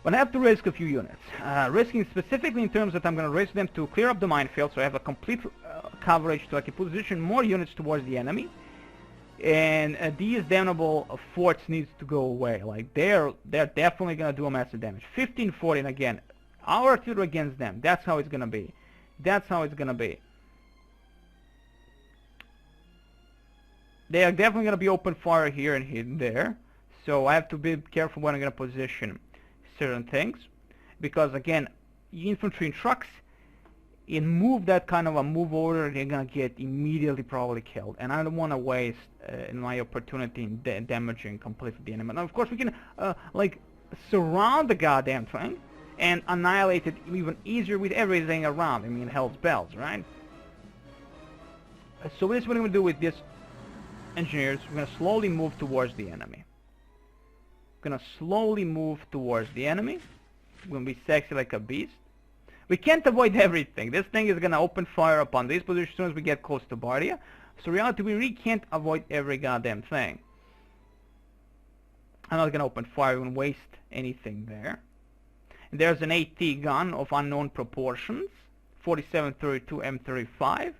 But I have to risk a few units. Risking specifically in terms that I'm going to risk them to clear up the minefield, so I have a complete coverage, so I can position more units towards the enemy. And these damnable forts needs to go away. Like, they're definitely going to do a massive damage. 15-14 again. Our artillery against them. That's how it's going to be. That's how it's going to be. They are definitely going to be open fire here and here and there. So I have to be careful when I'm going to position certain things, because again, infantry and trucks in move that kind of a move order, they're gonna get immediately probably killed, and I don't want to waste my opportunity in damaging completely the enemy. Now, of course, we can like surround the goddamn thing and annihilate it even easier with everything around. I mean, hell's bells, right? So this is what I'm gonna do with this engineers. We're gonna slowly move towards the enemy. Gonna slowly move towards the enemy. We're gonna be sexy like a beast. We can't avoid everything. This thing is gonna open fire upon these positions as soon as we get close to Bardia. So in reality, we really can't avoid every goddamn thing. I'm not gonna open fire and waste anything there. And there's an AT gun of unknown proportions, 4732 M35.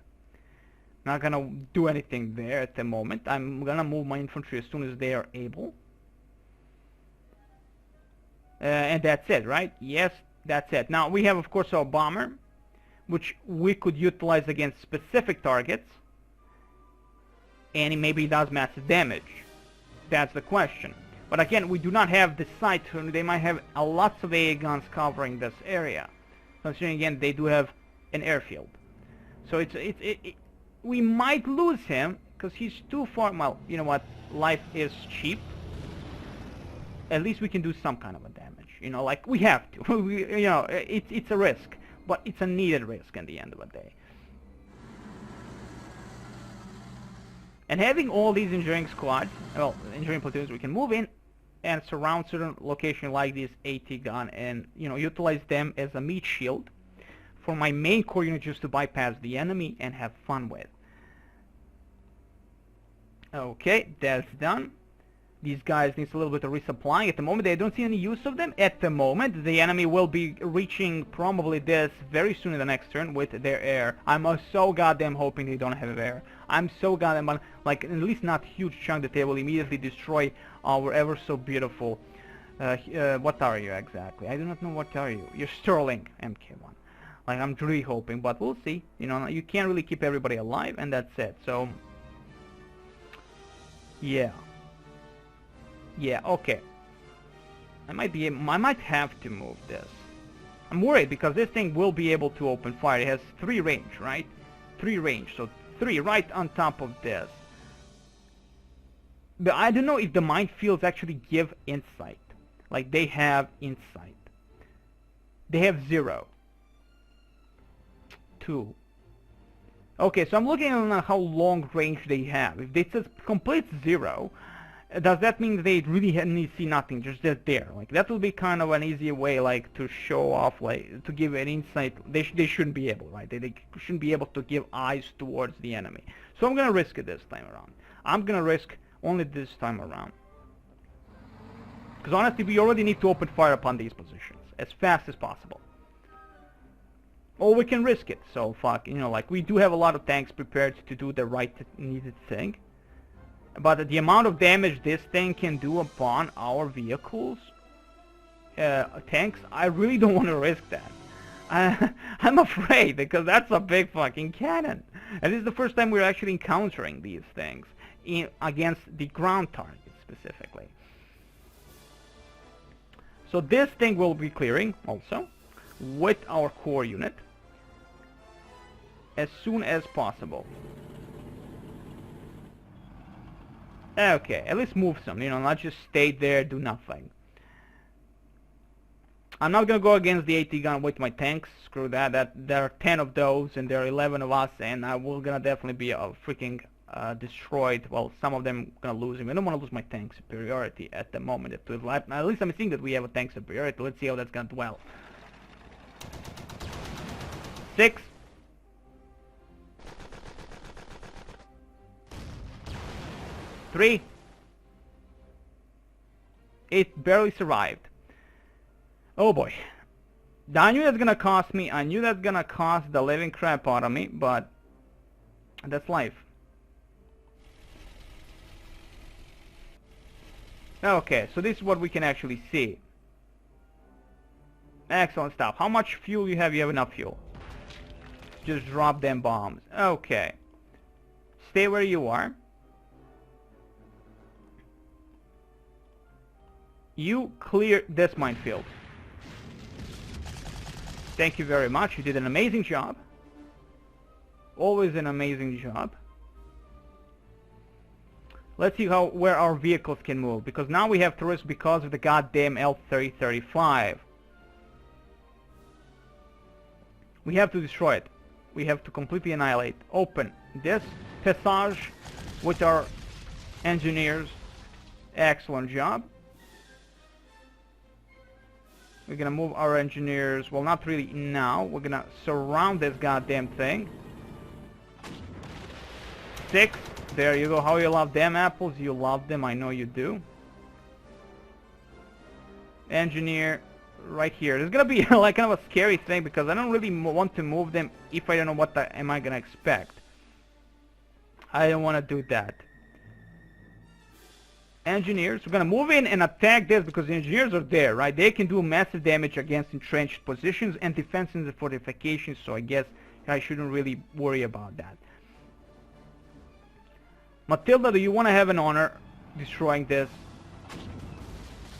Not gonna do anything there at the moment. I'm gonna move my infantry as soon as they are able. And that's it, right? Yes, that's it. Now, we have, of course, our bomber, which we could utilize against specific targets. And maybe it does massive damage. That's the question. But again, we do not have the sight. They might have lots of AA guns covering this area. Considering, again, they do have an airfield. So we might lose him, because he's too far. Well, you know what? Life is cheap. At least we can do some kind of a damage. You know, like, we have to. You know, it's a risk, but it's a needed risk in the end of the day. And having all these engineering squads, well, engineering platoons, we can move in and surround certain location like this AT gun and, you know, utilize them as a meat shield for my main core unit just to bypass the enemy and have fun with. Okay, that's done. These guys need a little bit of resupplying. At the moment, I don't see any use of them. At the moment, the enemy will be reaching probably this very soon in the next turn with their air. I'm so goddamn hoping they don't have air. I'm so goddamn, like, at least not huge chunk that they will immediately destroy our ever so beautiful... what are you exactly? I do not know what are you. You're Sterling MK1. Like, I'm really hoping, but we'll see. You know, you can't really keep everybody alive, and that's it. So... yeah. Yeah, okay. I might have to move this. I'm worried because this thing will be able to open fire. It has 3 range, right? 3 range, so 3 right on top of this. But I don't know if the minefields actually give insight. Like, they have insight. They have 0. 2. Okay, so I'm looking at how long range they have. If it says complete 0, does that mean that they really need to see nothing, just there? Like, that will be kind of an easy way, like, to show off, like, to give an insight. They shouldn't be able, right? They shouldn't be able to give eyes towards the enemy. So I'm gonna risk it this time around. I'm gonna risk only this time around. Because honestly, we already need to open fire upon these positions as fast as possible. Or we can risk it. So fuck, you know, like, we do have a lot of tanks prepared to do the right needed thing. But the amount of damage this thing can do upon our vehicles, tanks, I really don't want to risk that. I'm afraid, because that's a big fucking cannon. And this is the first time we're actually encountering these things against the ground target specifically. So this thing will be clearing also with our core unit as soon as possible. Okay, at least move some, you know, not just stay there, do nothing. I'm not gonna go against the AT gun with my tanks, screw that, there are 10 of those and there are 11 of us, and I will gonna definitely be freaking destroyed. Well, some of them gonna lose him. I don't wanna lose my tank superiority at the moment. At least I'm seeing that we have a tank superiority. Let's see how that's gonna dwell. 6. 3. It barely survived. Oh boy. I knew that's gonna cost me. I knew that's gonna cost the living crap out of me, but that's life. Okay, so this is what we can actually see. Excellent stuff. How much fuel you have? You have enough fuel. Just drop them bombs. Okay. Stay where you are. You clear this minefield. Thank you very much. You did an amazing job. Always an amazing job. Let's see where our vehicles can move, because now we have to risk because of the goddamn L-3035. We have to destroy it. We have to completely annihilate. Open this passage with our engineers. Excellent job. We're gonna move our engineers, well, not really now. We're gonna surround this goddamn thing. 6. There you go. How you love them apples? You love them, I know you do. Engineer right here. This is gonna be like kind of a scary thing, because I don't really want to move them if I don't know what am I gonna expect. I don't want to do that. Engineers, we're gonna move in and attack this, because the engineers are there, right? They can do massive damage against entrenched positions and defenses and fortifications, so I guess I shouldn't really worry about that. Matilda, do you want to have an honor destroying this?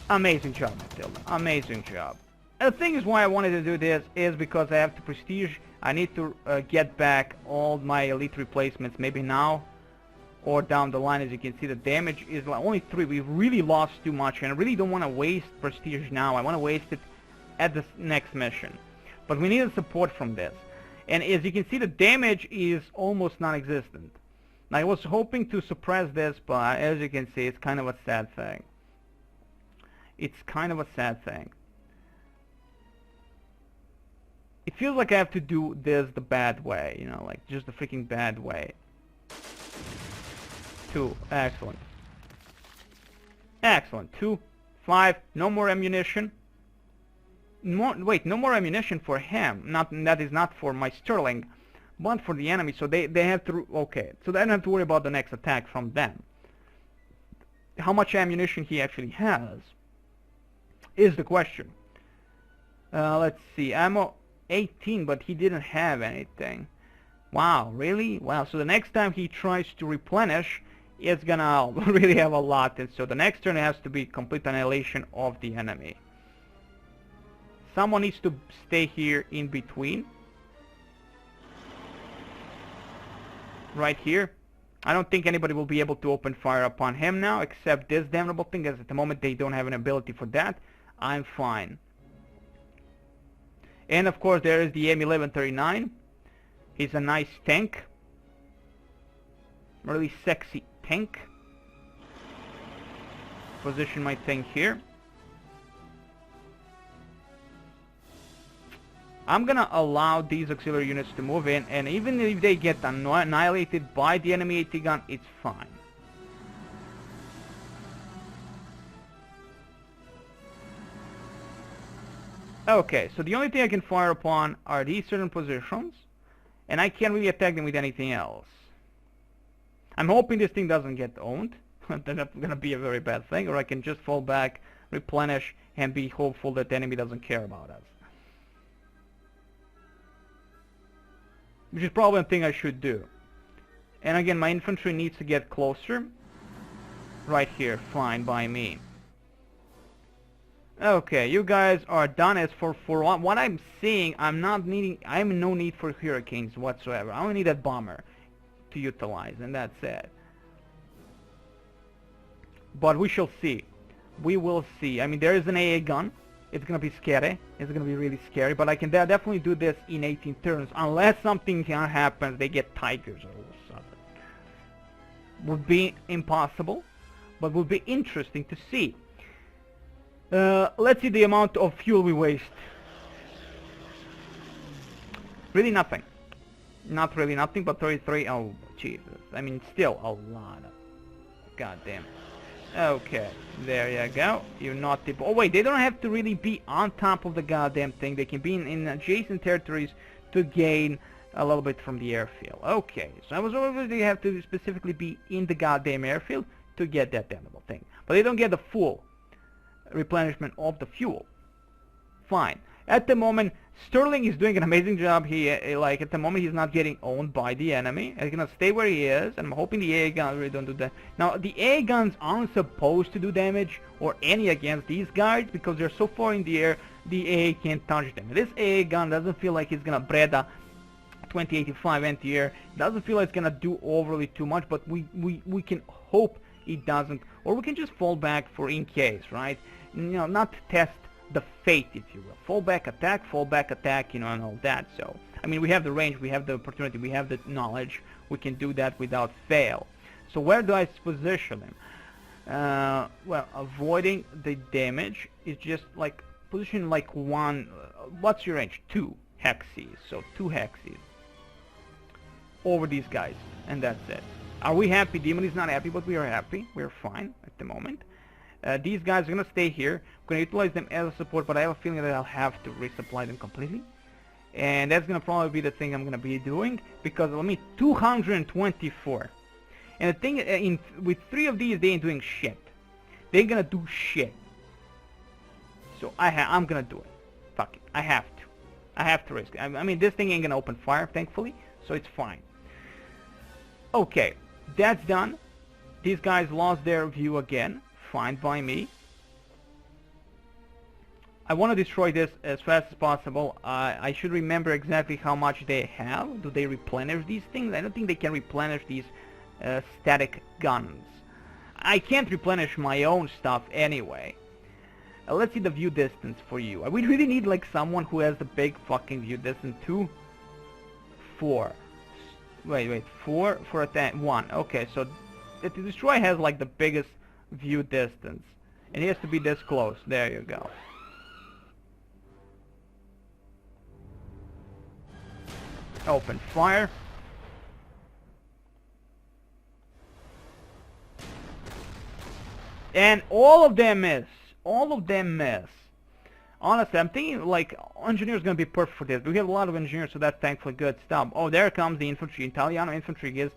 Amazing job, Matilda. Amazing job. And the thing is why I wanted to do this is because I have to prestige. I need to get back all my elite replacements, maybe now, or down the line. As you can see, the damage is like only 3. We've really lost too much, and I really don't want to waste prestige now. I want to waste it at the next mission. But we need a support from this. And as you can see, the damage is almost non-existent. Now, I was hoping to suppress this, but as you can see, it's kind of a sad thing. It's kind of a sad thing. It feels like I have to do this the bad way, you know, like just the freaking bad way. 2, excellent. Excellent, 2, 5, no more ammunition. Wait, no more ammunition for him. That is not for my Sterling, but for the enemy. So they have to, okay, so they don't have to worry about the next attack from them. How much ammunition he actually has is the question. Let's see, ammo 18, but he didn't have anything. Wow, really? Wow, so the next time he tries to replenish, it's gonna really have a lot, and so the next turn has to be complete annihilation of the enemy. Someone needs to stay here in between. Right here. I don't think anybody will be able to open fire upon him now, except this damnable thing, as at the moment they don't have an ability for that. I'm fine. And of course there is the M1139. He's a nice tank. Really sexy tank. Position my tank here. I'm gonna allow these auxiliary units to move in, and even if they get annihilated by the enemy AT gun, it's fine. Okay, so the only thing I can fire upon are these certain positions, and I can't really attack them with anything else. I'm hoping this thing doesn't get owned. That's gonna be a very bad thing, or I can just fall back, replenish, and be hopeful that the enemy doesn't care about us. Which is probably a thing I should do. And again, my infantry needs to get closer. Right here, fine by me. Okay, you guys are done. As for what I'm seeing, I'm in no need for hurricanes whatsoever. I only need that bomber to utilize, and that's it. But we shall see. We will see. I mean, there is an AA gun. It's gonna be scary. It's gonna be really scary. But I can definitely do this in 18 turns, unless something happens. They get tigers all of a sudden. Would be impossible, but would be interesting to see. Let's see the amount of fuel we waste. Really nothing. Not really nothing, but 33. Oh Jesus! I mean, still a lot. God damn. Okay, there you go. You're not oh wait, they don't have to really be on top of the goddamn thing. They can be in adjacent territories to gain a little bit from the airfield. Okay, so I was always they have to specifically be in the goddamn airfield to get that damnable thing. But they don't get the full replenishment of the fuel. Fine. At the moment, Sterling is doing an amazing job. He like at the moment he's not getting owned by the enemy. He's gonna stay where he is, and I'm hoping the AA guns really don't do that. Now the AA guns aren't supposed to do damage or any against these guys because they're so far in the air. The AA can't touch them. This AA gun doesn't feel like it's gonna Breda 2085 anti-air. Doesn't feel like it's gonna do overly too much, but we can hope it doesn't, or we can just fall back for in case, right? You know, not test the fate, if you will. Fall back attack, you know, and all that. So, I mean, we have the range, we have the opportunity, we have the knowledge. We can do that without fail. So where do I position him? Well, avoiding the damage is just like position like one. What's your range? 2 hexes. So 2 hexes over these guys, and that's it. Are we happy? Demon is not happy, but we are happy. We're fine at the moment. These guys are going to stay here. I'm going to utilize them as a support, but I have a feeling that I'll have to resupply them completely. And that's going to probably be the thing I'm going to be doing, because let me 224. And the thing, with 3 of these, they ain't doing shit. They're going to do shit. So I'm going to do it. Fuck it. I have to. I have to risk it. I mean, this thing ain't going to open fire, thankfully, so it's fine. Okay, that's done. These guys lost their view again. Fine by me. I want to destroy this as fast as possible. I should remember exactly how much they have. Do they replenish these things? I don't think they can replenish these static guns. I can't replenish my own stuff anyway. Let's see the view distance for you. We really need like someone who has the big fucking view distance. 2, 4. Wait, 4 for a 10. 1. Okay, so the destroyer has like the biggest view distance, and he has to be this close. There you go. Open fire. And all of them miss. All of them miss. Honestly, I'm thinking like engineer's gonna be perfect for this. We have a lot of engineers, so that's thankfully good stuff. Oh, there comes the infantry. Italiano infantry is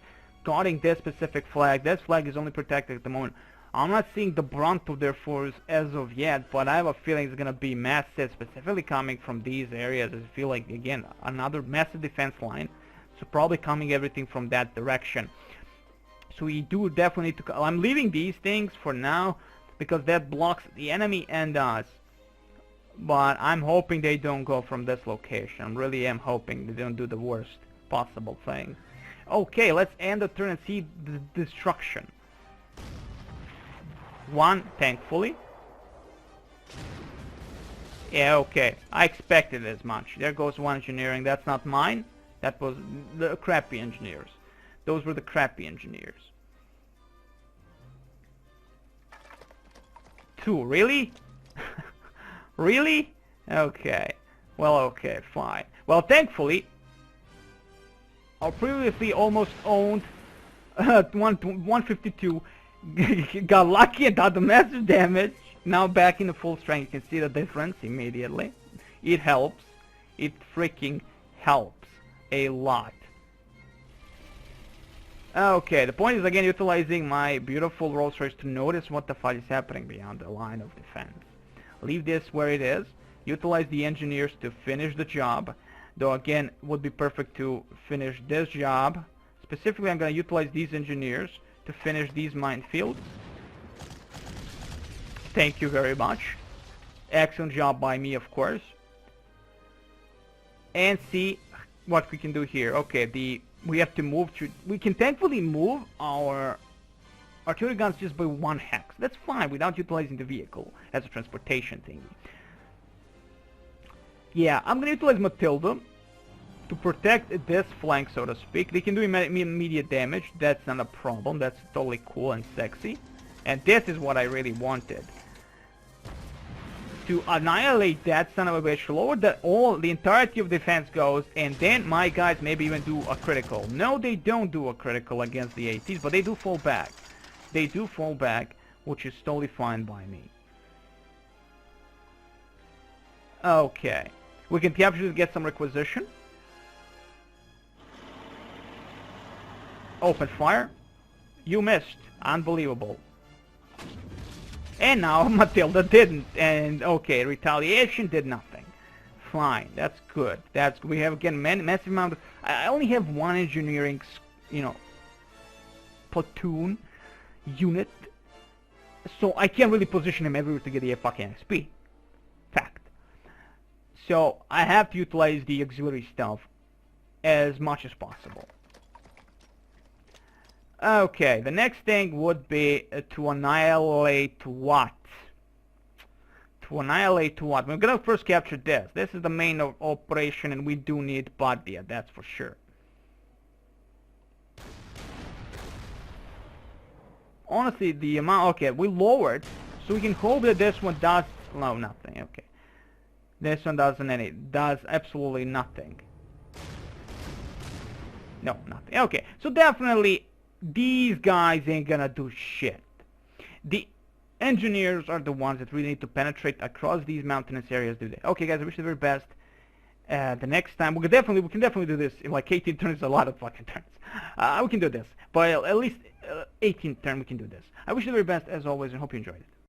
guarding this specific flag. This flag is only protected at the moment. I'm not seeing the brunt of their force as of yet, but I have a feeling it's gonna be massive, specifically coming from these areas. I feel like, again, another massive defense line. So probably coming everything from that direction. So we do definitely need to... I'm leaving these things for now, because that blocks the enemy and us. But I'm hoping they don't go from this location. I really am hoping they don't do the worst possible thing. Okay, let's end the turn and see the destruction. 1, thankfully. Yeah, okay. I expected as much. There goes 1 engineering. That's not mine. That was the crappy engineers. Those were the crappy engineers. 2, really? Really? Okay. Well, okay, fine. Well, thankfully, our previously almost owned 152 got lucky and got the massive damage. Now back in the full strength. You can see the difference immediately. It helps. It freaking helps a lot. Okay, the point is again utilizing my beautiful Rolls Royce to notice what the fuck is happening beyond the line of defense. Leave this where it is. Utilize the engineers to finish the job. Though again, would be perfect to finish this job. Specifically, I'm going to utilize these engineers to finish these minefields. Thank you very much. Excellent job by me, of course. And see what we can do here. Okay, we have to move to... We can thankfully move our artillery guns just by 1 hex. That's fine without utilizing the vehicle as a transportation thingy. Yeah, I'm gonna utilize Matilda to protect this flank, so to speak. They can do immediate damage. That's not a problem. That's totally cool and sexy. And this is what I really wanted. To annihilate that son of a bitch, lower the entirety of defense goes, and then my guys maybe even do a critical. No, they don't do a critical against the ATs, but they do fall back. They do fall back, which is totally fine by me. Okay. We can capture to get some requisition. Open fire. You missed. Unbelievable. And now Matilda didn't. And okay, retaliation did nothing. Fine. That's good. We have again massive amount of... I only have 1 engineering, platoon unit, so I can't really position him everywhere to get the fucking XP. Fact. So I have to utilize the auxiliary stuff as much as possible. Okay, the next thing would be to annihilate what? To annihilate what? We're gonna first capture this. This is the main operation, and we do need Badia, that's for sure. Honestly, the amount... Okay, we lowered, so we can hope that this one does... No, nothing, okay. This one does absolutely nothing. No, nothing. Okay, so definitely these guys ain't gonna do shit. The engineers are the ones that really need to penetrate across these mountainous areas. Do they? Okay, guys, I wish you the very best. The next time we can definitely do this in like 18 turns. A lot of fucking turns. We can do this, but at least 18 turns we can do this. I wish you the very best as always, and hope you enjoyed it.